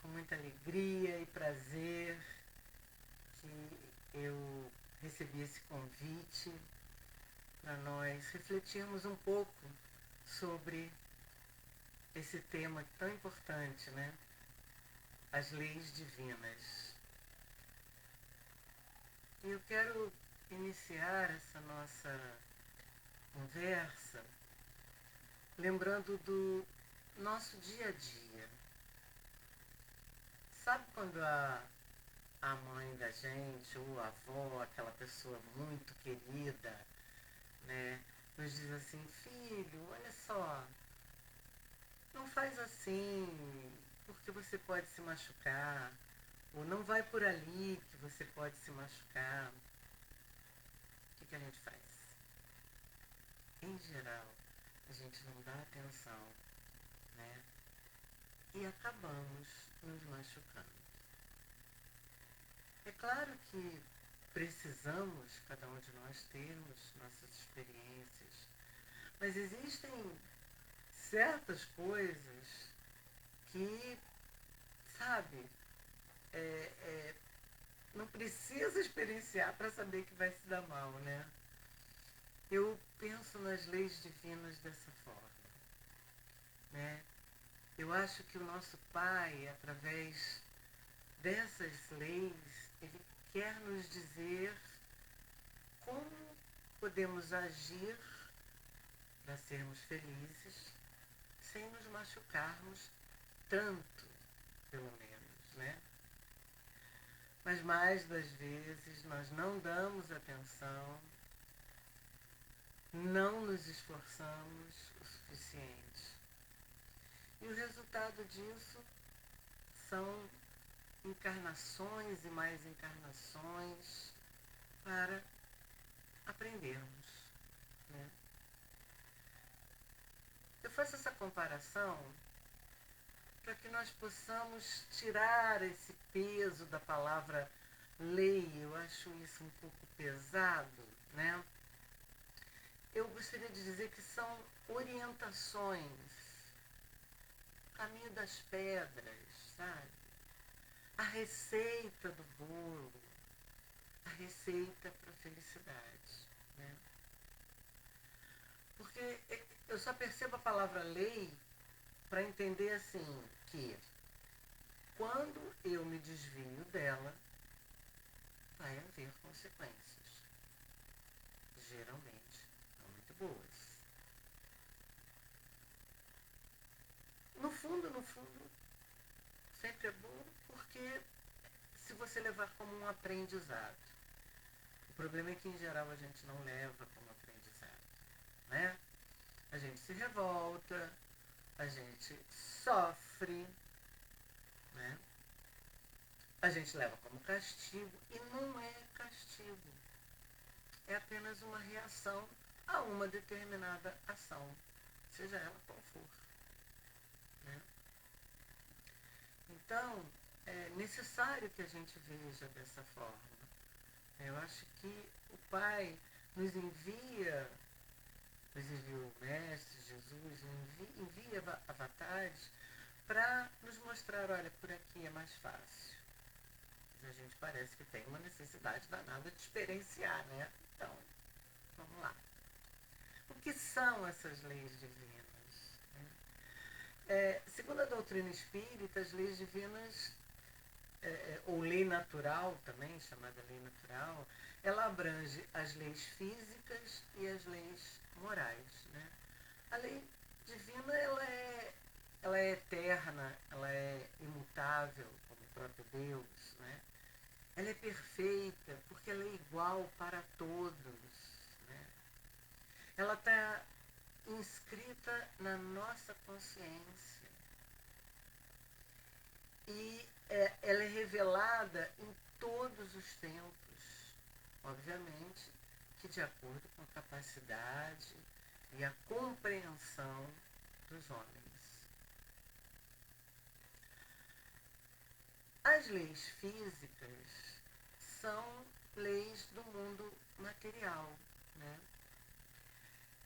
com muita alegria e prazer que eu recebi esse convite para nós refletirmos um pouco sobre esse tema tão importante, né? As leis divinas. E eu quero iniciar essa nossa conversa lembrando do nosso dia a dia. Sabe quando a mãe da gente, ou a avó, aquela pessoa muito querida, né, nos diz assim: filho, olha só, não faz assim, porque você pode se machucar, ou não vai por ali que você pode se machucar. O que a gente faz? Em geral, a gente não dá atenção, né? E acabamos nos machucando. É claro que precisamos, cada um de nós, termos nossas experiências, mas existem certas coisas que, sabe, não precisa experienciar para saber que vai se dar mal, né? Eu penso nas leis divinas dessa forma, né? Eu acho que o nosso Pai, através dessas leis, ele quer nos dizer como podemos agir para sermos felizes sem nos machucarmos tanto, pelo menos, né? Mas mais das vezes nós não damos atenção, não nos esforçamos o suficiente. E o resultado disso são encarnações e mais encarnações para aprendermos, né? Eu faço essa comparação para que nós possamos tirar esse peso da palavra lei. Eu acho isso um pouco pesado, né? Eu gostaria de dizer que são orientações, caminho das pedras, sabe? A receita do bolo, a receita para a felicidade, né? Porque eu só percebo a palavra lei para entender assim que quando eu me desvio dela, vai haver consequências, geralmente não muito boas. No fundo, sempre é bom porque se você levar como um aprendizado. O problema é que em geral a gente não leva como aprendizado, né? A gente se revolta, a gente sofre, né? A gente leva como castigo e não é castigo. É apenas uma reação a uma determinada ação, seja ela qual for, né? Então, é necessário que a gente veja dessa forma. Eu acho que o Pai nos enviou o Mestre Jesus, envia avatares para nos mostrar, olha, por aqui é mais fácil. Mas a gente parece que tem uma necessidade danada de experienciar, né? Então, vamos lá. O que são essas leis divinas? Segundo a doutrina espírita, as leis divinas, ou lei natural também, chamada lei natural, ela abrange as leis físicas e as leis morais, né? A lei divina, ela é eterna, ela é imutável, como o próprio Deus, né? Ela é perfeita porque ela é igual para todos, né? Ela está inscrita na nossa consciência e ela é revelada em todos os tempos, obviamente que de acordo com a capacidade e a compreensão dos homens. As leis físicas são leis do mundo material, né?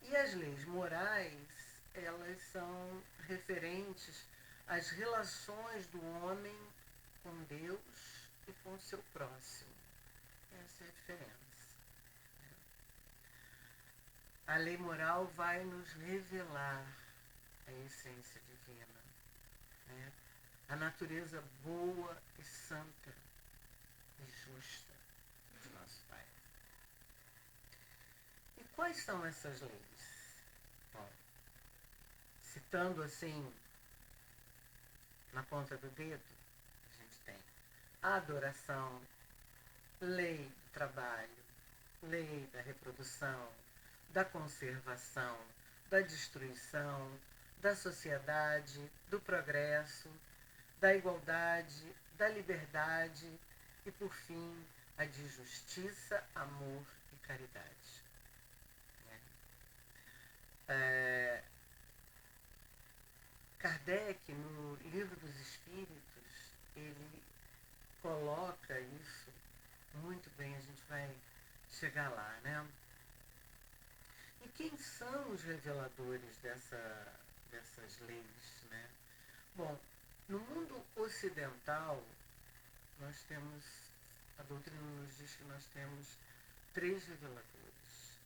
E as leis morais, elas são referentes as relações do homem com Deus e com o seu próximo. Essa é a diferença. A lei moral vai nos revelar a essência divina, né? A natureza boa e santa e justa de nosso Pai. E quais são essas leis? Bom, citando assim, na ponta do dedo, a gente tem a adoração, lei do trabalho, lei da reprodução, da conservação, da destruição, da sociedade, do progresso, da igualdade, da liberdade e, por fim, a de justiça, amor e caridade. Kardec, no Livro dos Espíritos, ele coloca isso muito bem, a gente vai chegar lá, né? E quem são os reveladores dessas leis, né? Bom, no mundo ocidental, nós temos, a doutrina nos diz que nós temos 3 reveladores.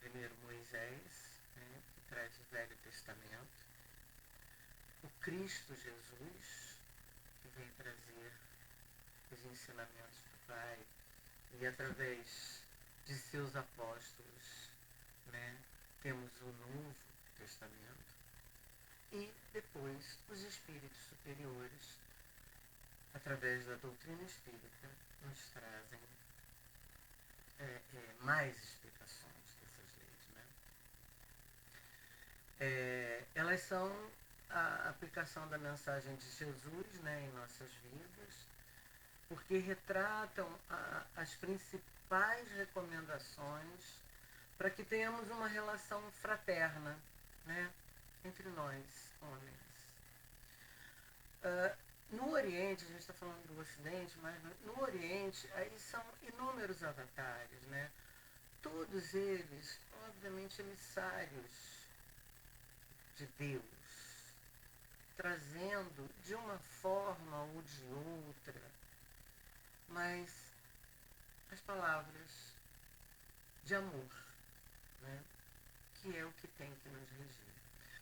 Primeiro, Moisés, né, que traz o Velho Testamento. O Cristo Jesus, que vem trazer os ensinamentos do Pai, e através de seus apóstolos, né, temos o Novo Testamento. E depois os espíritos superiores, através da doutrina espírita, nos trazem mais explicações dessas leis, né? Elas são a aplicação da mensagem de Jesus, né, em nossas vidas, porque retratam as principais recomendações para que tenhamos uma relação fraterna, né, entre nós, homens. No Oriente, a gente está falando do Ocidente, mas no Oriente, aí são inúmeros avatares, né? Todos eles, obviamente, emissários de Deus, trazendo de uma forma ou de outra, mas as palavras de amor, né? Que é o que tem que nos regir.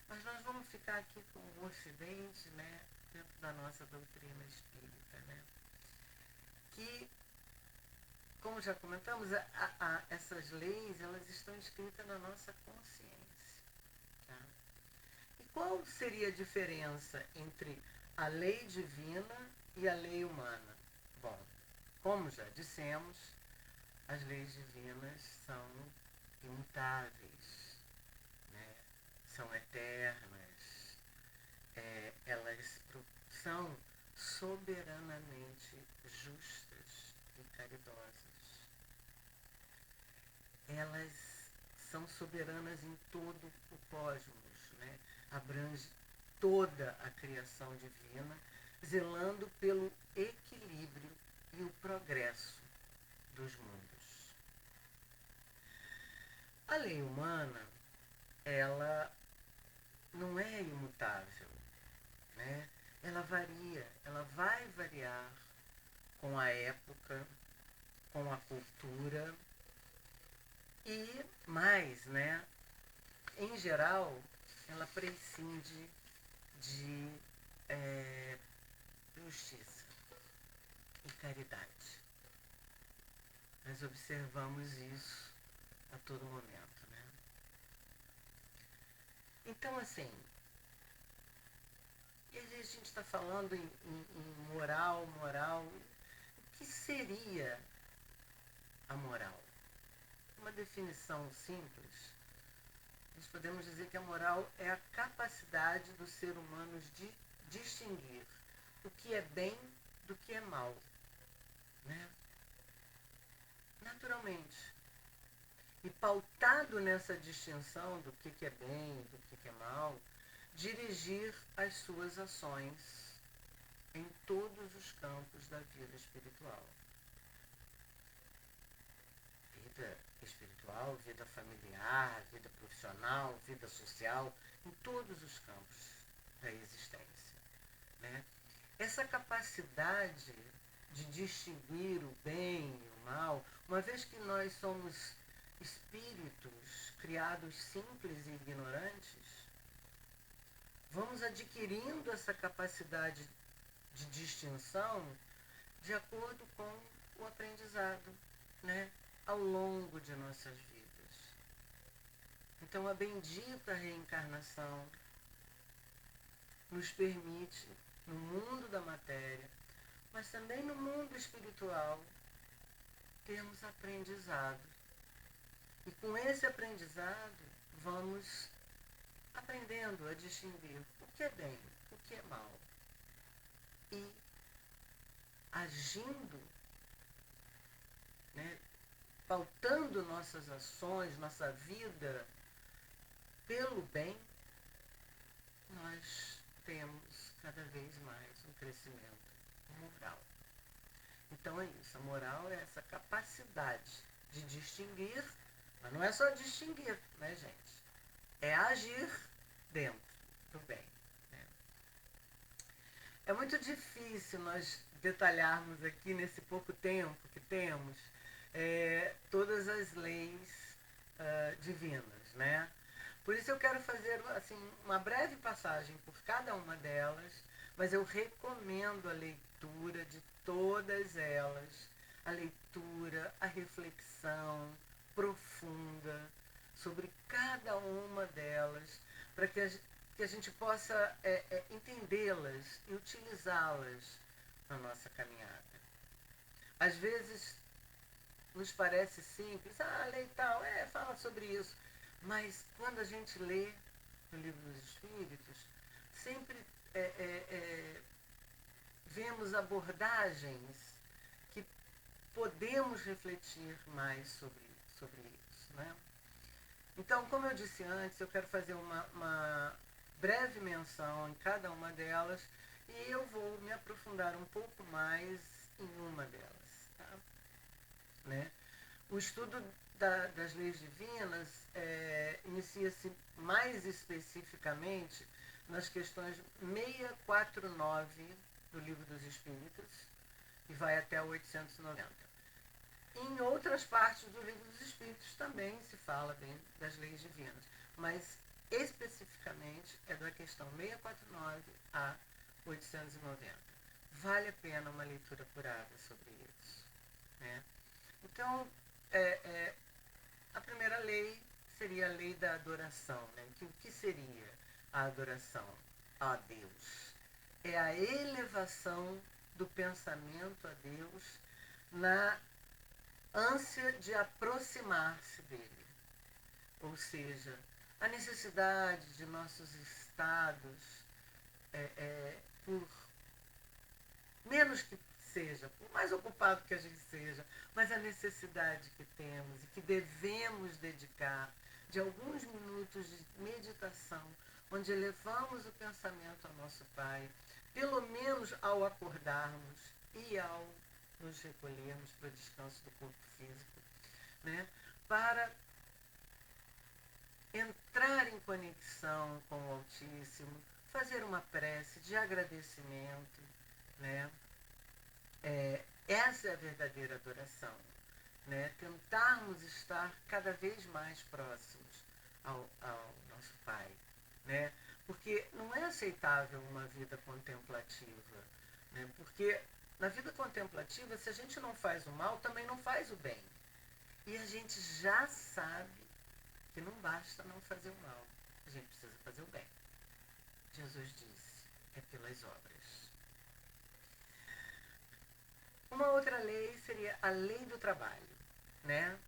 Mas nós vamos ficar aqui com o Ocidente, né? Dentro da nossa doutrina espírita, né? Que, como já comentamos, essas leis, elas estão escritas na nossa consciência. Tá? E qual seria a diferença entre a lei divina e a lei humana? Bom, como já dissemos, as leis divinas são imutáveis, né? São eternas, elas são soberanamente justas e caridosas. Elas são soberanas em todo o cosmos, né? Abrange toda a criação divina, zelando pelo equilíbrio e o progresso dos mundos. A lei humana, ela não é imutável, né? Ela varia, ela vai variar com a época, com a cultura e mais, né? Em geral, ela prescinde de justiça e caridade. Nós observamos isso a todo momento, né? Então, assim, e a gente está falando em moral, o que seria a moral? Uma definição simples, nós podemos dizer que a moral é a capacidade do ser humano de distinguir o que é bem do que é mal, né? Naturalmente. E pautado nessa distinção do que é bem e do que é mal, dirigir as suas ações em todos os campos da vida espiritual. Vida espiritual, vida familiar, vida profissional, vida social, em todos os campos. da existência, né? Essa capacidade de distinguir o bem e o mal, uma vez que nós somos espíritos criados simples e ignorantes, vamos adquirindo essa capacidade de distinção de acordo com o aprendizado, né, ao longo de nossas vidas. Então, a bendita reencarnação nos permite, no mundo da matéria, mas também no mundo espiritual, termos aprendizado. E com esse aprendizado, vamos aprendendo a distinguir o que é bem, o que é mal. E agindo, né, pautando nossas ações, nossa vida pelo bem, nós temos cada vez mais um crescimento moral. Então é isso, a moral é essa capacidade de distinguir, mas não é só distinguir, né, gente? É agir dentro do bem. Né? É muito difícil nós detalharmos aqui, nesse pouco tempo que temos, todas as leis divinas, né? Por isso eu quero fazer assim, uma breve passagem por cada uma delas, mas eu recomendo a leitura de todas elas, a leitura, a reflexão profunda sobre cada uma delas, para que a gente possa entendê-las e utilizá-las na nossa caminhada. Às vezes nos parece simples, lei tal, fala sobre isso. Mas quando a gente lê no Livro dos Espíritos, sempre vemos abordagens que podemos refletir mais sobre isso. Né? Então, como eu disse antes, eu quero fazer uma breve menção em cada uma delas e eu vou me aprofundar um pouco mais em uma delas. Tá? Né? O estudo das leis divinas inicia-se mais especificamente nas questões 649 do Livro dos Espíritos e vai até 890. Em outras partes do Livro dos Espíritos também se fala bem das leis divinas, mas especificamente é da questão 649 a 890. Vale a pena uma leitura apurada sobre isso. Né? Então, a primeira lei seria a lei da adoração. Né? O que seria a adoração a Deus? É a elevação do pensamento a Deus na ânsia de aproximar-se dele. Ou seja, a necessidade de nossos estados, por menos que seja, por mais ocupado que a gente seja, mas a necessidade que temos e que devemos dedicar de alguns minutos de meditação, onde elevamos o pensamento ao nosso Pai, pelo menos ao acordarmos e ao nos recolhermos para o descanso do corpo físico, né? Para entrar em conexão com o Altíssimo, fazer uma prece de agradecimento, né? Essa é a verdadeira adoração, né? Tentarmos estar cada vez mais próximos ao nosso Pai, né? Porque não é aceitável uma vida contemplativa, né? Porque na vida contemplativa, se a gente não faz o mal, também não faz o bem. E a gente já sabe que não basta não fazer o mal, a gente precisa fazer o bem. Jesus disse, é pelas obras. Uma outra lei seria a lei do trabalho, né?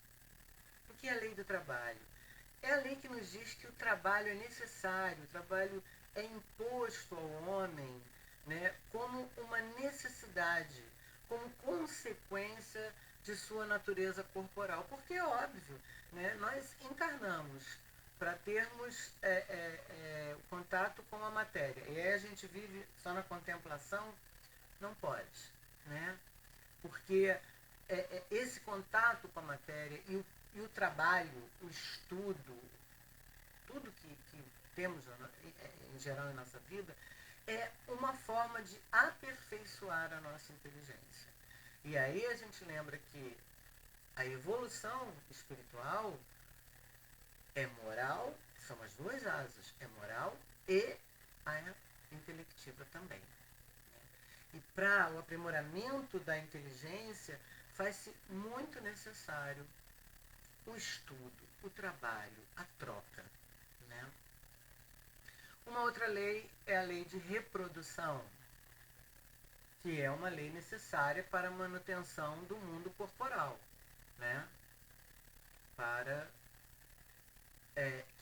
O que é a lei do trabalho? É a lei que nos diz que o trabalho é necessário, o trabalho é imposto ao homem, né, como uma necessidade, como consequência de sua natureza corporal. Porque é óbvio, né, nós encarnamos para termos o contato com a matéria. E aí a gente vive só na contemplação? Não pode, né? Porque esse contato com a matéria e o trabalho, o estudo, tudo que temos em geral em nossa vida, é uma forma de aperfeiçoar a nossa inteligência. E aí a gente lembra que a evolução espiritual é moral, são as duas asas, é moral e a intelectiva também. E para o aprimoramento da inteligência, faz-se muito necessário o estudo, o trabalho, a troca. Né? Uma outra lei é a lei de reprodução, que é uma lei necessária para a manutenção do mundo corporal, né? Para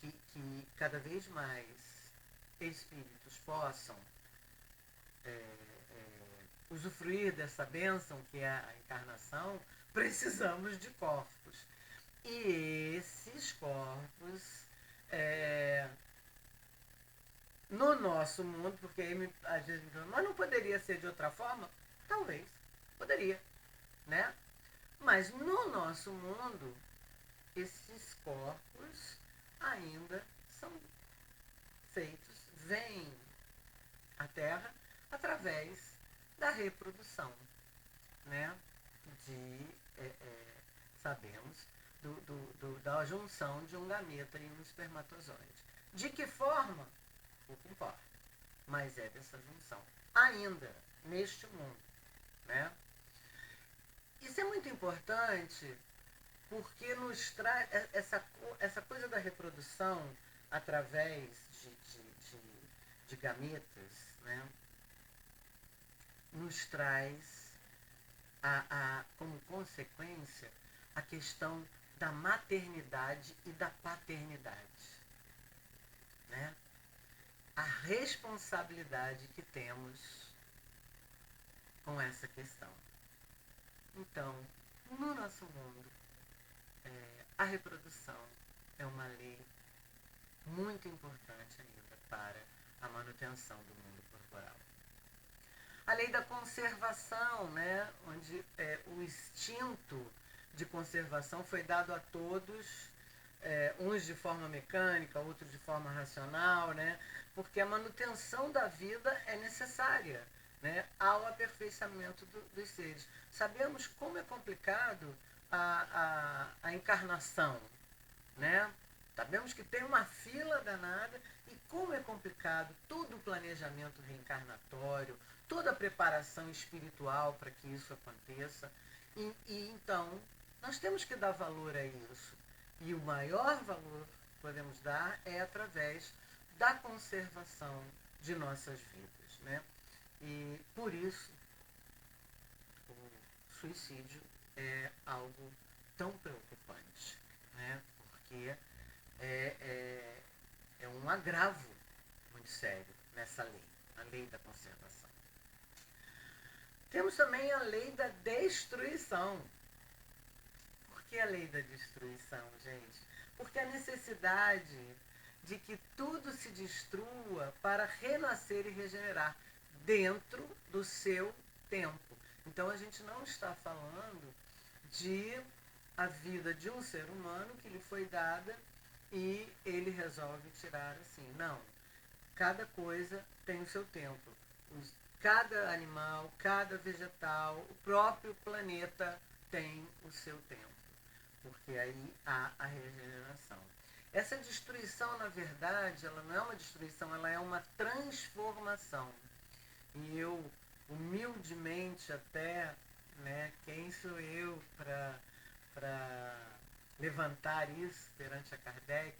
que cada vez mais espíritos possam usufruir dessa bênção que é a encarnação, precisamos de corpos. E esses corpos, no nosso mundo, porque aí às vezes me falam, mas não poderia ser de outra forma? Talvez, poderia, né? Mas no nosso mundo, esses corpos ainda são feitos, vêm à Terra através da reprodução, né? Sabemos, da junção de um gameta e um espermatozoide. De que forma? Pouco importa, mas é dessa junção, ainda neste mundo, né? Isso é muito importante porque nos traz essa coisa da reprodução através de gametas, né? Nos traz como consequência a questão da maternidade e da paternidade, né? A responsabilidade que temos com essa questão. Então, no nosso mundo, a reprodução é uma lei muito importante ainda para a manutenção do mundo corporal. A lei da conservação, né, onde o instinto de conservação foi dado a todos, uns de forma mecânica, outros de forma racional, né, porque a manutenção da vida é necessária, né, ao aperfeiçoamento dos seres. Sabemos como é complicado a encarnação, né? Sabemos que tem uma fila danada e como é complicado todo o planejamento reencarnatório, toda a preparação espiritual para que isso aconteça. E então, nós temos que dar valor a isso. E o maior valor que podemos dar é através da conservação de nossas vidas, né? E por isso, o suicídio é algo tão preocupante, né? Porque é um agravo muito sério nessa lei, a lei da conservação. Temos também a lei da destruição. Por que a lei da destruição, gente? Porque a necessidade de que tudo se destrua para renascer e regenerar dentro do seu tempo. Então a gente não está falando de a vida de um ser humano que lhe foi dada e ele resolve tirar assim. Não. Cada coisa tem o seu tempo. Cada animal, cada vegetal, o próprio planeta tem o seu tempo. Porque aí há a regeneração. Essa destruição, na verdade, ela não é uma destruição, ela é uma transformação. E eu, humildemente até, né, quem sou eu para levantar isso perante a Kardec,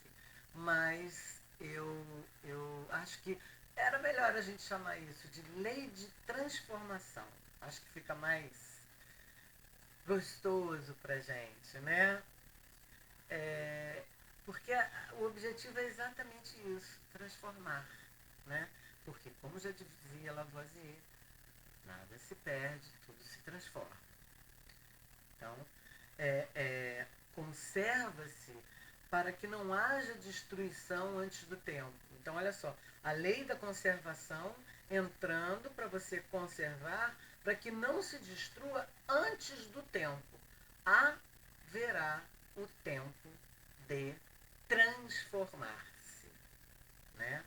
mas eu acho que era melhor a gente chamar isso de lei de transformação. Acho que fica mais gostoso pra gente, né? Porque o objetivo é exatamente isso, transformar, né? Porque, como já dizia Lavoisier, nada se perde, tudo se transforma. Então, conserva-se para que não haja destruição antes do tempo. Então, olha só, a lei da conservação entrando para você conservar, para que não se destrua antes do tempo. Haverá o tempo de transformar-se, né?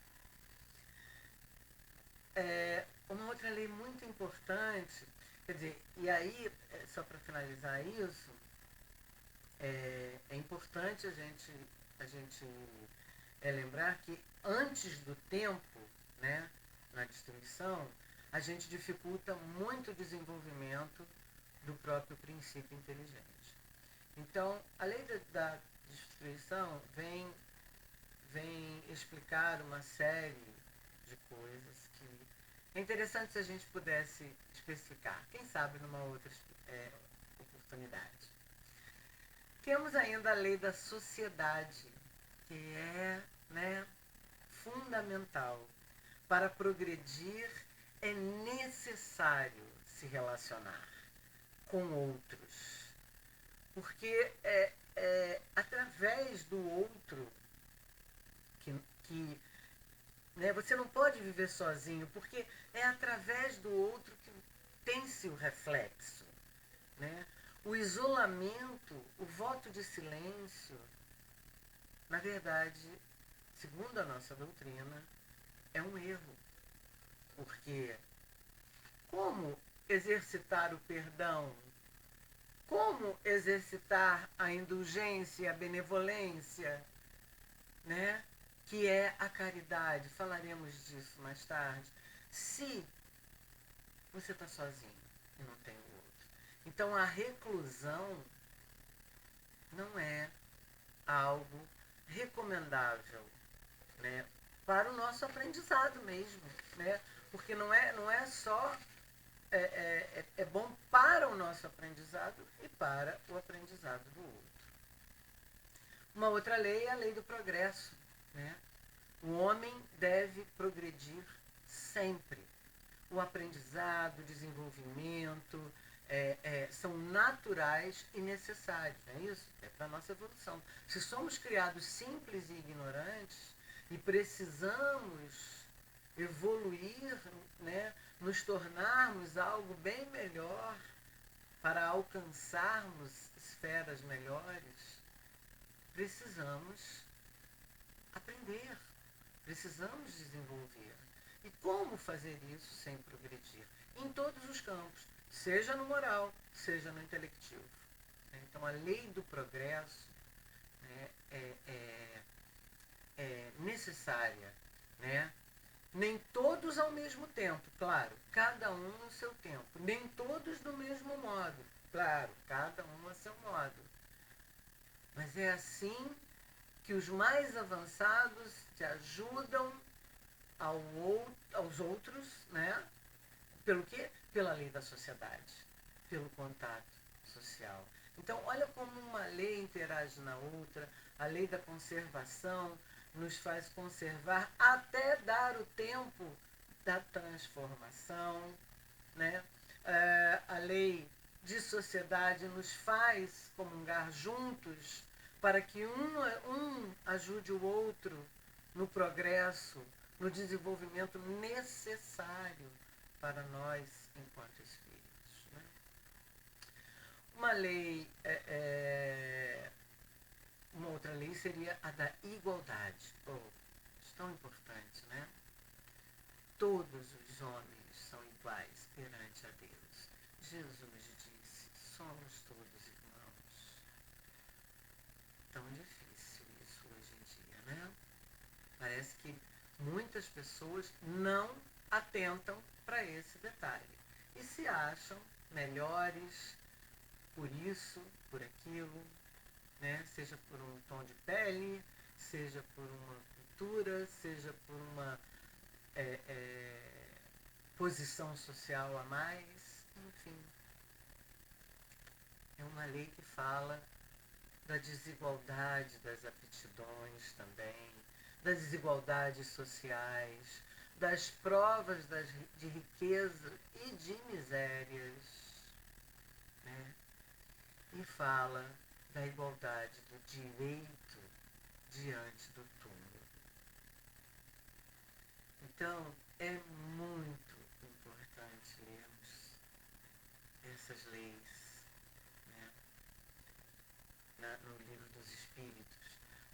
Uma outra lei muito importante, quer dizer, e aí, só para finalizar isso, é importante a gente lembrar que antes do tempo, né, na destruição, a gente dificulta muito o desenvolvimento do próprio princípio inteligente. Então, a lei da destruição vem explicar uma série de coisas que é interessante se a gente pudesse especificar, quem sabe numa outra oportunidade. Temos ainda a lei da sociedade, que é, né, fundamental. Para progredir é necessário se relacionar com outros, porque é através do outro que né, você não pode viver sozinho, porque é através do outro que tem-se o reflexo, né? O isolamento, o voto de silêncio, na verdade, segundo a nossa doutrina, é um erro. Porque como exercitar o perdão? Como exercitar a indulgência, a benevolência, né? Que é a caridade? Falaremos disso mais tarde. Se você está sozinho e não tem o outro. Então a reclusão não é algo recomendável, né, para o nosso aprendizado mesmo, né, porque não é só é bom para o nosso aprendizado e para o aprendizado do outro. Uma outra lei é a lei do progresso, né? O homem deve progredir sempre. O aprendizado, o desenvolvimento são naturais e necessários, não é isso? É para a nossa evolução. Se somos criados simples e ignorantes e precisamos evoluir, né, nos tornarmos algo bem melhor para alcançarmos esferas melhores, precisamos aprender, precisamos desenvolver. E como fazer isso sem progredir? Em todos os campos, seja no moral, seja no intelectivo. Então a lei do progresso, né, é necessária, né? Nem todos ao mesmo tempo, claro, cada um no seu tempo. Nem todos do mesmo modo, claro, cada um a seu modo. Mas é assim que os mais avançados te ajudam aos outros, né? Pelo quê? Pela lei da sociedade, pelo contato social. Então, olha como uma lei interage na outra, a lei da conservação nos faz conservar até dar o tempo da transformação, né? A lei de sociedade nos faz comungar juntos para que um ajude o outro no progresso, no desenvolvimento necessário para nós enquanto espíritos. Né? Uma lei, uma outra lei seria a da igualdade. Isso é tão importante, né? Todos os homens são iguais perante a Deus. Jesus disse, somos todos irmãos. Tão difícil isso hoje em dia, né? Parece que muitas pessoas não atentam para esse detalhe e se acham melhores por isso, por aquilo, né? Seja por um tom de pele, seja por uma cultura, seja por uma posição social a mais, enfim. É uma lei que fala da desigualdade das aptidões também, das desigualdades sociais, das provas de riqueza e de misérias, né? E fala da igualdade do direito diante do túmulo. Então, é muito importante lermos essas leis, né, no Livro dos Espíritos,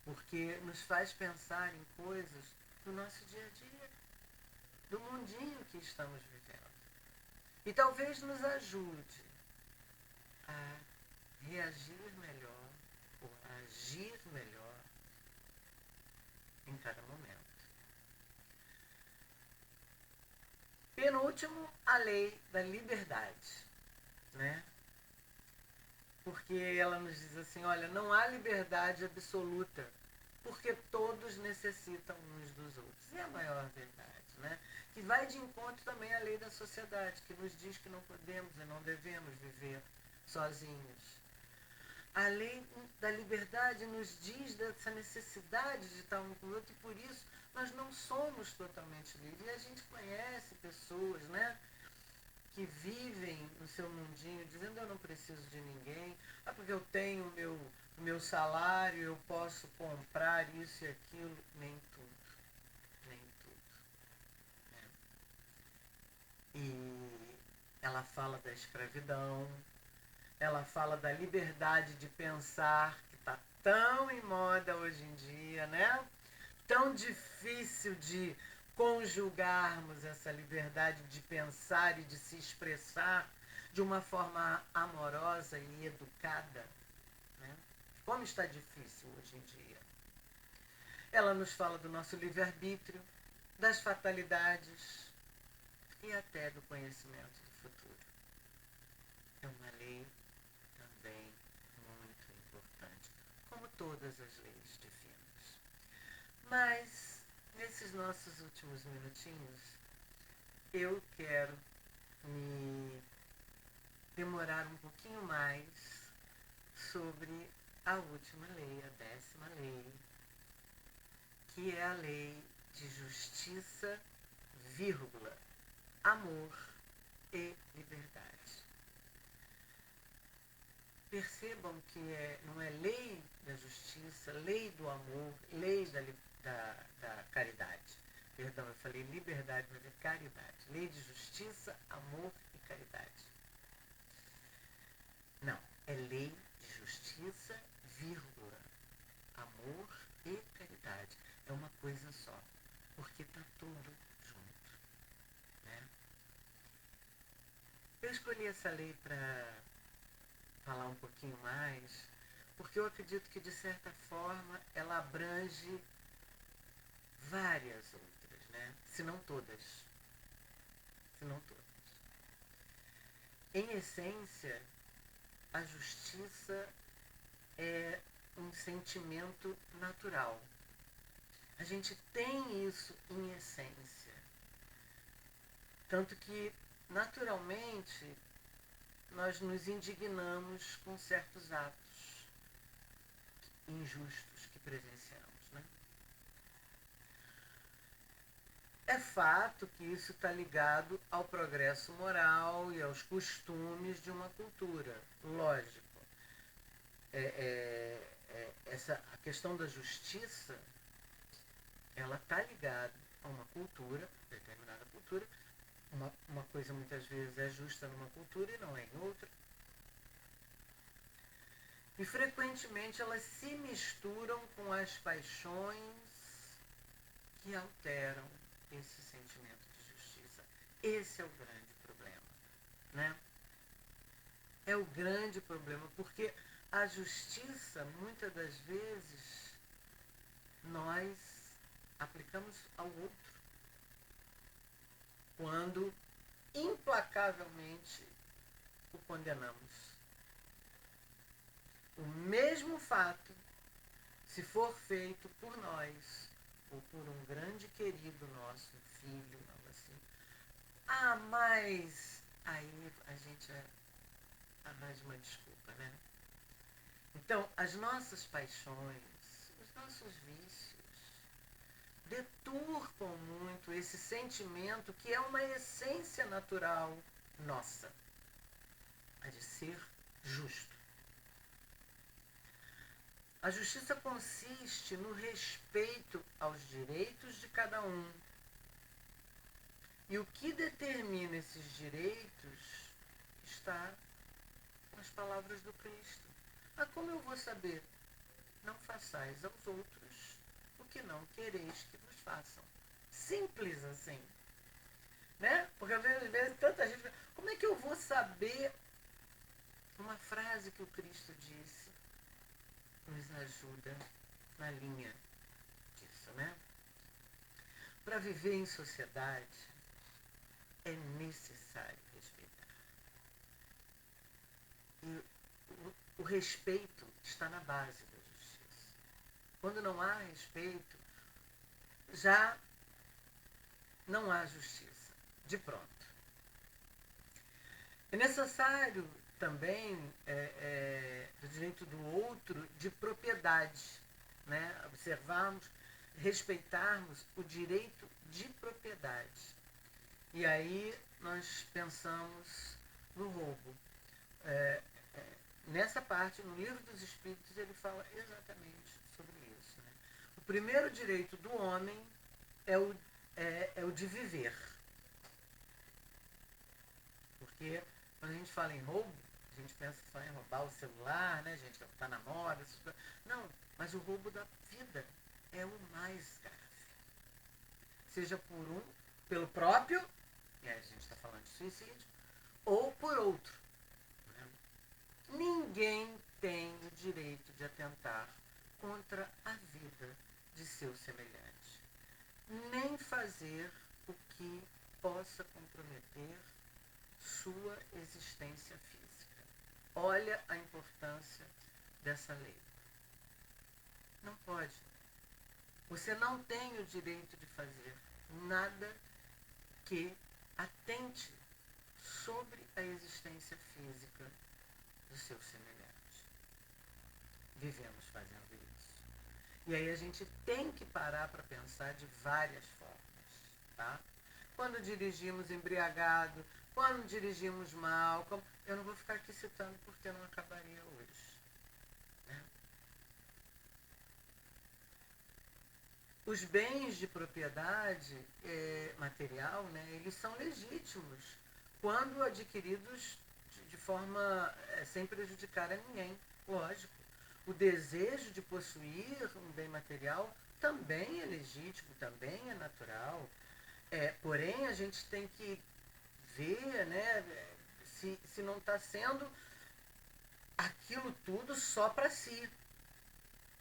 porque nos faz pensar em coisas do nosso dia a dia, do mundinho que estamos vivendo. E talvez nos ajude a reagir melhor ou a agir melhor em cada momento. Penúltimo, a lei da liberdade, né? Porque ela nos diz assim, olha, não há liberdade absoluta, porque todos necessitam uns dos outros. E é a maior verdade, né? Que vai de encontro também à lei da sociedade, que nos diz que não podemos e não devemos viver sozinhos. A lei da liberdade nos diz dessa necessidade de estar um com o outro e por isso nós não somos totalmente livres. E a gente conhece pessoas, né, que vivem no seu mundinho dizendo eu não preciso de ninguém, porque eu tenho o meu salário, eu posso comprar isso e aquilo. Nem tudo, nem tudo. Né? E ela fala da escravidão, ela fala da liberdade de pensar, que está tão em moda hoje em dia, né? Tão difícil de conjugarmos essa liberdade de pensar e de se expressar de uma forma amorosa e educada. Né? Como está difícil hoje em dia. Ela nos fala do nosso livre-arbítrio, das fatalidades e até do conhecimento do futuro. É uma lei também muito importante, como todas as leis divinas. Mas, nesses nossos últimos minutinhos, eu quero me demorar um pouquinho mais sobre a última lei, a 10ª lei, que é a lei de justiça, vírgula, amor e liberdade. Percebam que não é lei da justiça, lei do amor, lei da caridade. Perdão, eu falei liberdade, mas é caridade. Lei de justiça, amor e caridade. Não, é lei de justiça, vírgula, amor e caridade. É uma coisa só, porque está tudo junto. Né? Eu escolhi essa lei para falar um pouquinho mais, porque eu acredito que, de certa forma, ela abrange várias outras, né? Se não todas. Se não todas. Em essência, a justiça é um sentimento natural. A gente tem isso em essência. Tanto que, naturalmente, nós nos indignamos com certos atos injustos que presenciamos. Né? É fato que isso está ligado ao progresso moral e aos costumes de uma cultura, lógico. A questão da justiça, ela está ligada a uma cultura, determinada cultura. Uma coisa muitas vezes é justa numa cultura e não é em outra. E frequentemente elas se misturam com as paixões que alteram esse sentimento de justiça. Esse é o grande problema. Né? É o grande problema, porque a justiça, muitas das vezes, nós aplicamos ao outro. Quando implacavelmente o condenamos. O mesmo fato, se for feito por nós, ou por um grande querido nosso, um filho, algo assim, mas aí a gente arranja uma desculpa, né? Então, as nossas paixões, os nossos vícios, deturpam muito esse sentimento que é uma essência natural nossa, a de ser justo. A justiça consiste no respeito aos direitos de cada um. E o que determina esses direitos está nas palavras do Cristo. Como eu vou saber? Não façais aos outros o que não quereis que vos façam. Simples assim. Né? Porque às vezes tanta gente... Como é que eu vou saber uma frase que o Cristo disse? Nos ajuda na linha disso, né? Para viver em sociedade é necessário respeitar. E o respeito está na base da justiça. Quando não há respeito, já não há justiça, de pronto. É necessário também o direito do outro de propriedade, né? Observarmos, respeitarmos o direito de propriedade. E aí nós pensamos no roubo. Nessa parte, no Livro dos Espíritos, ele fala exatamente sobre isso. Né? O primeiro direito do homem é o de viver. Porque quando a gente fala em roubo, a gente pensa só em roubar o celular, né, gente, que está na moda. Não, mas o roubo da vida é o mais grave. Seja pelo próprio, e aí a gente está falando de suicídio, ou por outro. Né? Ninguém tem o direito de atentar contra a vida de seu semelhante, nem fazer o que possa comprometer sua existência física. Olha a importância dessa lei. Não pode. Você não tem o direito de fazer nada que atente sobre a existência física do seu semelhante. Vivemos fazendo isso. E aí a gente tem que parar para pensar de várias formas, tá? Quando dirigimos embriagado, quando dirigimos mal, eu não vou ficar aqui citando porque não acabaria hoje. Né? Os bens de propriedade material, né, eles são legítimos quando adquiridos de forma sem prejudicar a ninguém, lógico. O desejo de possuir um bem material também é legítimo, também é natural. Porém, a gente tem que ver, né, se não está sendo aquilo tudo só para si.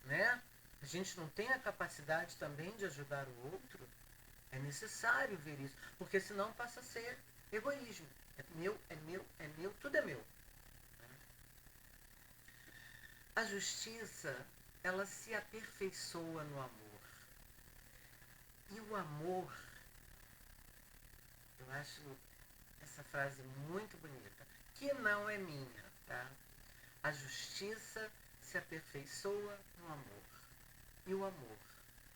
Né? A gente não tem a capacidade também de ajudar o outro. É necessário ver isso, porque senão passa a ser egoísmo. É meu, é meu, é meu, tudo é meu. A justiça, ela se aperfeiçoa no amor. E o amor, eu acho essa frase muito bonita, que não é minha, tá? A justiça se aperfeiçoa no amor. E o amor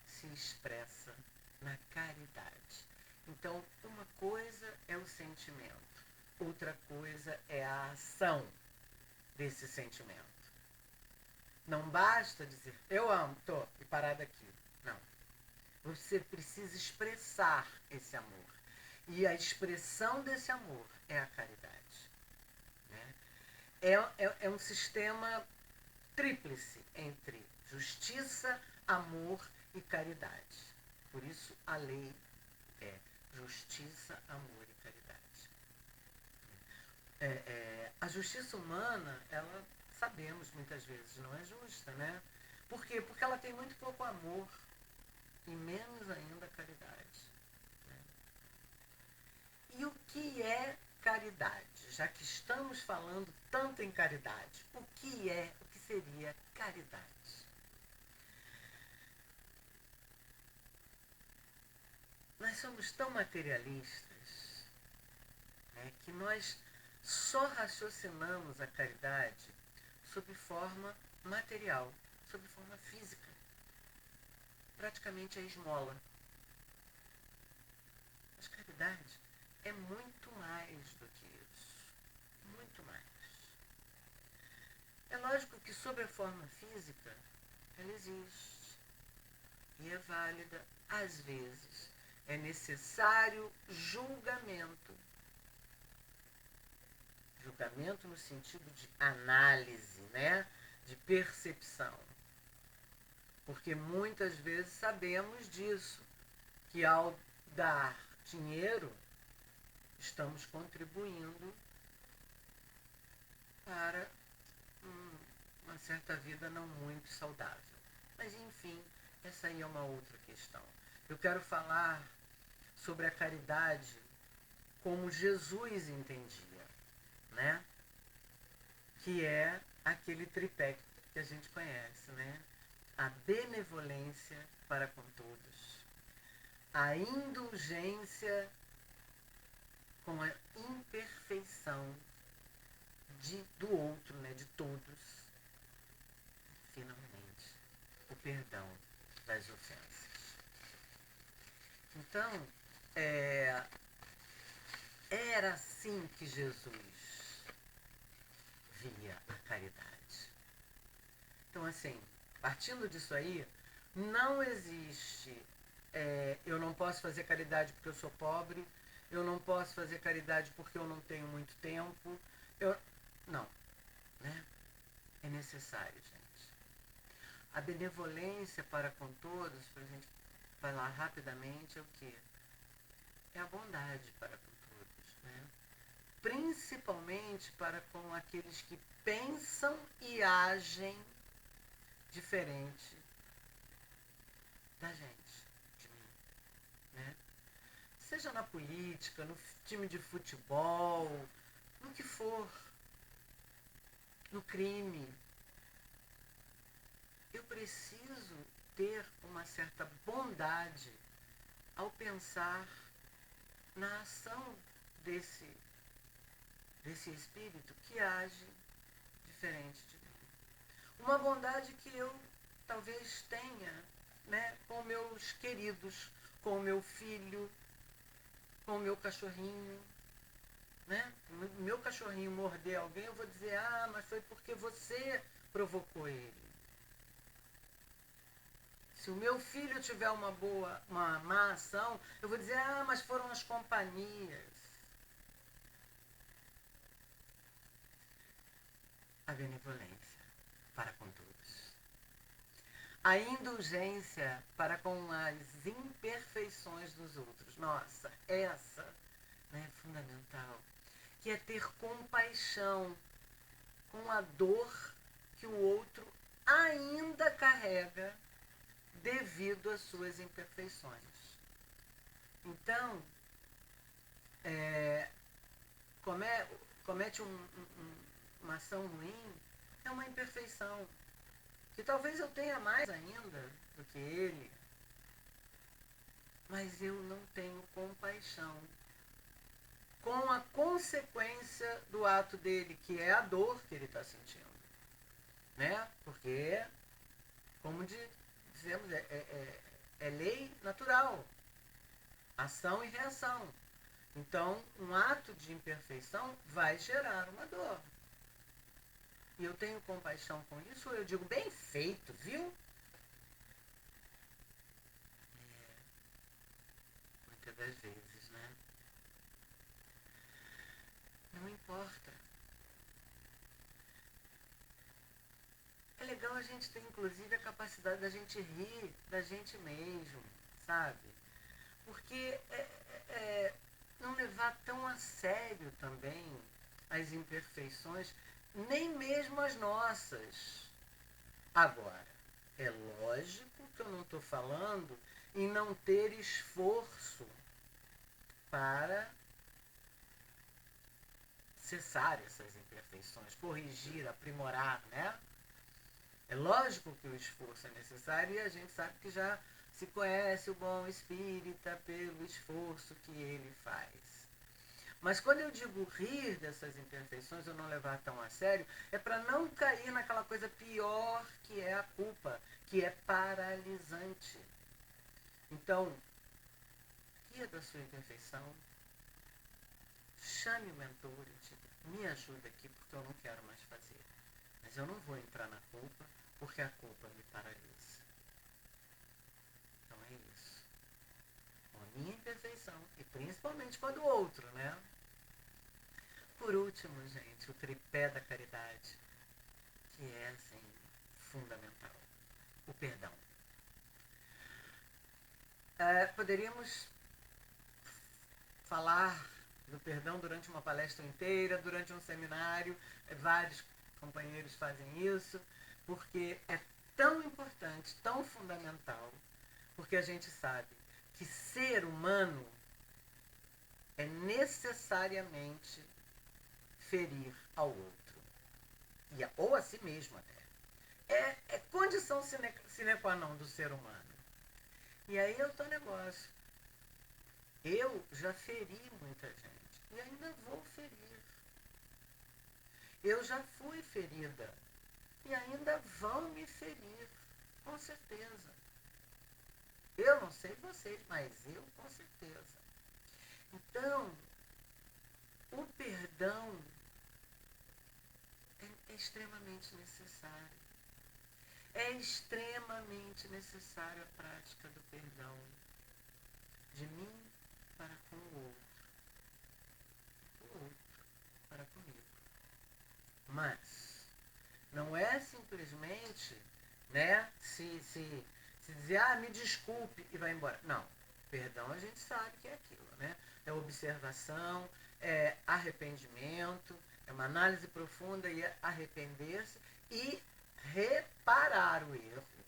se expressa na caridade. Então, uma coisa é o sentimento, outra coisa é a ação desse sentimento. Não basta dizer, eu amo, e parar daqui. Não. Você precisa expressar esse amor. E a expressão desse amor é a caridade. Né? É um sistema tríplice entre justiça, amor e caridade. Por isso a lei é justiça, amor e caridade. A justiça humana, ela, sabemos muitas vezes, não é justa, né? Por quê? Porque ela tem muito pouco amor e menos ainda caridade. Né? E o que é caridade? Já que estamos falando tanto em caridade, o que seria caridade? Nós somos tão materialistas, né, que nós só raciocinamos a caridade sob forma material, sob forma física. Praticamente a esmola. Mas caridade é muito mais do que isso. Muito mais. É lógico que sob a forma física, ela existe. E é válida, às vezes. É necessário julgamento. Julgamento no sentido de análise, né? De percepção. Porque muitas vezes sabemos disso, que ao dar dinheiro, estamos contribuindo para uma certa vida não muito saudável. Mas, enfim, essa aí é uma outra questão. Eu quero falar sobre a caridade como Jesus entendia, né? Que é aquele tripé que a gente conhece, né? A benevolência para com todos, a indulgência com a imperfeição do outro, né? De todos, finalmente, o perdão das ofensas. Então, era assim que Jesus via a caridade. Então, assim, partindo disso aí, não existe eu não posso fazer caridade porque eu sou pobre, eu não posso fazer caridade porque eu não tenho muito tempo. Não, né? É necessário, gente. A benevolência para com todos, para a gente falar rapidamente, é o quê? É a bondade para com todos, né? Principalmente para com aqueles que pensam e agem diferente da gente, de mim, né? Seja na política, no time de futebol, no que for, no crime. Eu preciso ter uma certa bondade ao pensar na ação desse espírito que age diferente de mim. Uma bondade que eu talvez tenha, né, com meus queridos, com o meu filho, com o meu cachorrinho, né? Meu cachorrinho morder alguém, eu vou dizer, mas foi porque você provocou ele. Se o meu filho tiver uma má ação, eu vou dizer, mas foram as companhias. A benevolência para com todos. A indulgência para com as imperfeições dos outros. Nossa, essa, né, é fundamental. Que é ter compaixão com a dor que o outro ainda carrega devido às suas imperfeições. Então, comete uma ação ruim, é uma imperfeição. Que talvez eu tenha mais ainda do que ele, mas eu não tenho compaixão com a consequência do ato dele, que é a dor que ele está sentindo. Né? Porque, como dizemos, é lei natural. Ação e reação. Então, um ato de imperfeição vai gerar uma dor. E eu tenho compaixão com isso, eu digo, bem feito, viu? Muitas das vezes, né? Não importa. É legal a gente ter, inclusive, a capacidade da gente rir da gente mesmo, sabe? Porque não levar tão a sério também as imperfeições, nem mesmo as nossas. Agora, é lógico que eu não estou falando em não ter esforço para cessar essas imperfeições, corrigir, aprimorar, né? É lógico que o esforço é necessário e a gente sabe que já se conhece o bom espírita pelo esforço que ele faz. Mas quando eu digo rir dessas imperfeições, eu não levar tão a sério, é para não cair naquela coisa pior que é a culpa, que é paralisante. Então, ria da sua imperfeição, chame o mentor e diga, me ajuda aqui porque eu não quero mais fazer. Mas eu não vou entrar na culpa porque a culpa me paralisa. Então é isso. Com a minha imperfeição e principalmente com a do outro, né? Por último, gente, o tripé da caridade, que é, assim, fundamental. O perdão. Poderíamos falar do perdão durante uma palestra inteira, durante um seminário, vários companheiros fazem isso, porque é tão importante, tão fundamental, porque a gente sabe que ser humano é necessariamente ferir ao outro, ou a si mesmo até. É condição sine qua non do ser humano. E aí é o teu negócio. Eu já feri muita gente e ainda vou ferir. Eu já fui ferida e ainda vão me ferir, com certeza. Eu não sei vocês, mas eu com certeza. Então, o perdão é extremamente necessário. É extremamente necessária a prática do perdão de mim para com o outro para comigo. Mas não é simplesmente, né, se dizer, me desculpe e vai embora. Não, perdão a gente sabe que é aquilo, né? É observação, é arrependimento, é uma análise profunda e arrepender-se e reparar o erro,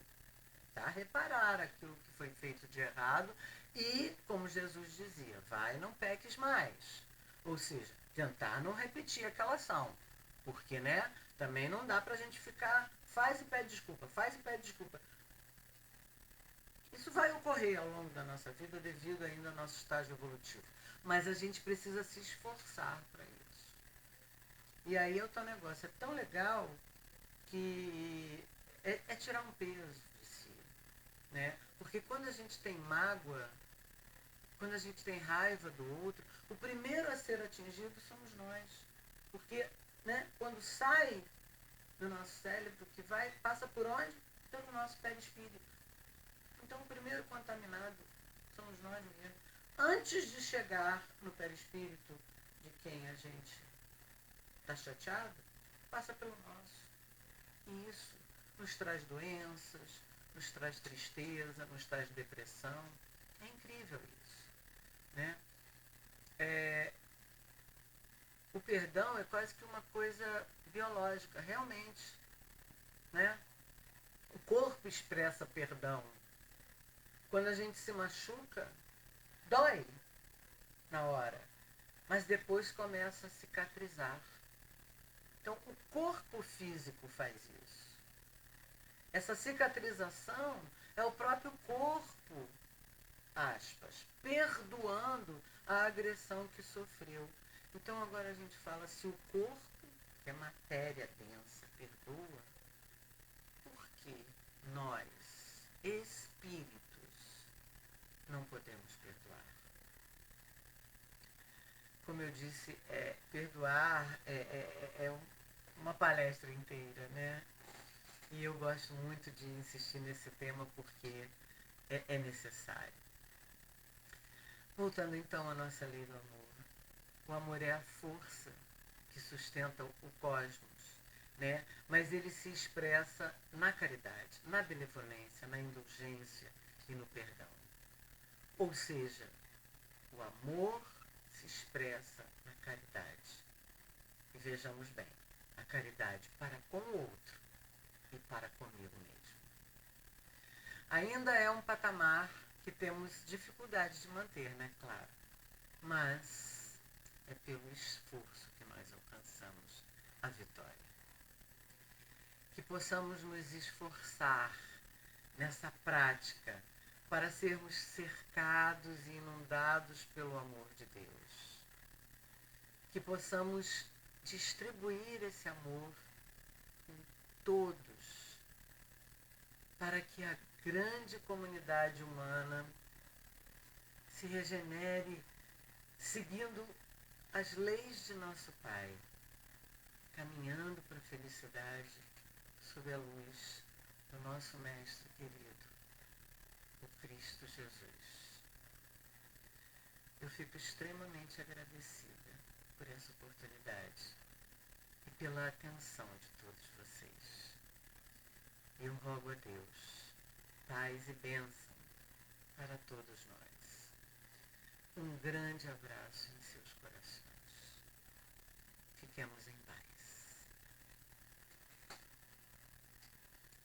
tá? Reparar aquilo que foi feito de errado e, como Jesus dizia, vai e não peques mais. Ou seja, tentar não repetir aquela ação. Porque, né, também não dá pra gente ficar, faz e pede desculpa, faz e pede desculpa. Isso vai ocorrer ao longo da nossa vida devido ainda ao nosso estágio evolutivo. Mas a gente precisa se esforçar para isso. E aí é o teu negócio. É tão legal que é tirar um peso de si, né? Porque quando a gente tem mágoa, quando a gente tem raiva do outro, o primeiro a ser atingido somos nós. Porque, né, quando sai do nosso cérebro, que passa por onde? Pelo nosso perispírito. Então o primeiro contaminado somos nós mesmos. Antes de chegar no perispírito de quem a gente está chateado, passa pelo nosso. E isso nos traz doenças, nos traz tristeza, nos traz depressão. É incrível isso, né? O perdão é quase que uma coisa biológica, realmente, né? O corpo expressa perdão. Quando a gente se machuca, dói na hora, mas depois começa a cicatrizar. Então, o corpo físico faz isso. Essa cicatrização é o próprio corpo, aspas, perdoando a agressão que sofreu. Então, agora a gente fala, se o corpo, que é matéria densa, perdoa, por que nós, espíritos, não podemos perdoar? Como eu disse, perdoar é uma palestra inteira, né? E eu gosto muito de insistir nesse tema porque é necessário. Voltando então à nossa lei do amor. O amor é a força que sustenta o cosmos, né? Mas ele se expressa na caridade, na benevolência, na indulgência e no perdão. Ou seja, o amor se expressa na caridade. E vejamos bem, a caridade para com o outro e para comigo mesmo. Ainda é um patamar que temos dificuldade de manter, né? Claro. Mas é pelo esforço que nós alcançamos a vitória. Que possamos nos esforçar nessa prática para sermos cercados e inundados pelo amor de Deus. Que possamos distribuir esse amor em todos, para que a grande comunidade humana se regenere seguindo as leis de nosso Pai, caminhando para a felicidade sob a luz do nosso Mestre querido, o Cristo Jesus. Eu fico extremamente agradecida por essa oportunidade e pela atenção de todos vocês. Eu rogo a Deus paz e bênção para todos nós. Um grande abraço em seus corações. Fiquemos em paz.